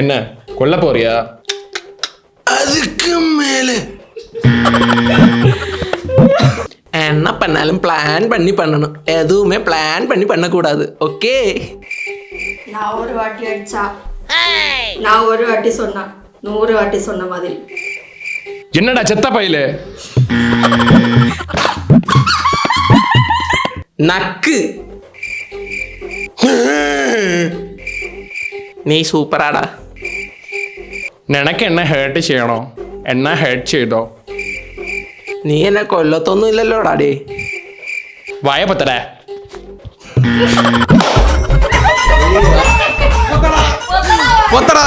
என்ன கொல்ல போறியா? அதுக்கு மேலே என்ன பண்ணாலும் பிளான் பண்ணி பண்ணணும், எதுவுமே பிளான் பண்ணி பண்ணக்கூடாது. ஓகே? நான் ஒரு வாட்டி அடிச்சா நான் ஒரு வாட்டி சொன்னா 100 வாட்டி சொன்ன மாதிரி. என்னடா செத்த பையிலே? நக்கு. നീ സൂപ്പറാടാ. നിനക്ക് എന്നെ ഹേർട്ട് ചെയ്യണോ? എന്നെ ഹേർട്ട് ചെയ്തോ? നീ എന്നെ കൊല്ലത്തൊന്നും ഇല്ലല്ലോടാ ഡേ. വായ പത്തടേ. പൊത്തടാ.